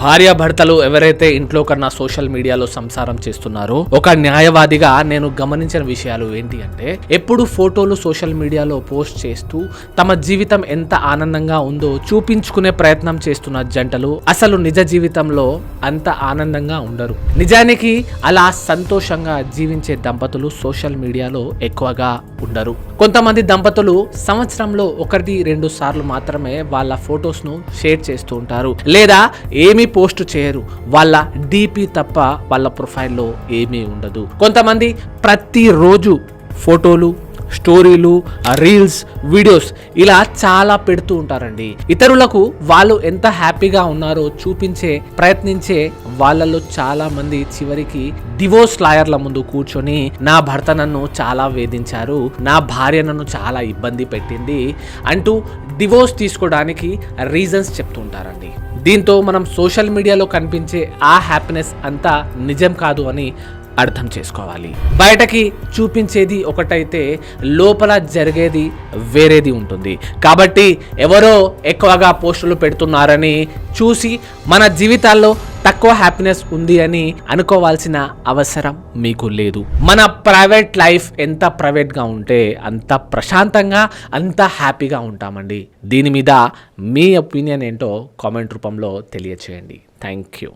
భార్యాభర్తలు ఎవరైతే ఇంట్లో కన్నా సోషల్ మీడియాలో సంసారం చేస్తున్నారో ఒక న్యాయవాదిగా నేను గమనించిన విషయాలు ఏంటి అంటే, ఎప్పుడు ఫోటోలు సోషల్ మీడియాలో పోస్ట్ చేస్తూ తమ జీవితం ఎంత ఆనందంగా ఉందో చూపించుకునే ప్రయత్నం చేస్తున్న జంటలు అసలు నిజ జీవితంలో అంత ఆనందంగా ఉండరు. నిజానికి అలా సంతోషంగా జీవించే దంపతులు సోషల్ మీడియాలో ఎక్కువగా ఉండరు. కొంతమంది దంపతులు సంవత్సరంలో 1-2 సార్లు మాత్రమే వాళ్ళ ఫొటోస్ ను షేర్ చేస్తూ ఉంటారు, లేదా ఏమీ పోస్ట్ చేయరు. వాళ్ళ డిపి తప్ప వాళ్ళ ప్రొఫైల్లో ఏమీ ఉండదు. కొంతమంది ప్రతిరోజు ఫోటోలు, స్టోరీలు, రీల్స్, వీడియోస్ ఇలా చాలా పెడుతూ ఉంటారండి. ఇతరులకు వాళ్ళు ఎంత హ్యాపీగా ఉన్నారో చూపించే ప్రయత్నించే వాళ్ళలో చాలా మంది చివరికి డివోర్స్ లాయర్ల ముందు కూర్చొని నా భర్త నన్ను చాలా వేధించారు, నా భార్య నన్ను చాలా ఇబ్బంది పెట్టింది అంటూ డివోర్స్ తీసుకోవడానికి రీజన్స్ చెప్తూ ఉంటారండి. దీంతో మనం సోషల్ మీడియాలో కనిపించే ఆ హ్యాపీనెస్ అంతా నిజం కాదు అని అర్థం చేసుకోవాలి. బయటకి చూపించేది ఒకటైతే లోపల జరిగేది వేరేది ఉంటుంది. కాబట్టి ఎవరో ఎక్కువగా పోస్టులు పెడుతున్నారని చూసి మన జీవితాల్లో తక్కువ హ్యాపీనెస్ ఉంది అని అనుకోవాల్సిన అవసరం మీకు లేదు. మన ప్రైవేట్ లైఫ్ ఎంత ప్రైవేట్గా ఉంటే అంత ప్రశాంతంగా, అంత హ్యాపీగా ఉంటామండి. దీని మీద మీ ఒపీనియన్ ఏంటో కామెంట్ రూపంలో తెలియచేయండి. Thank you.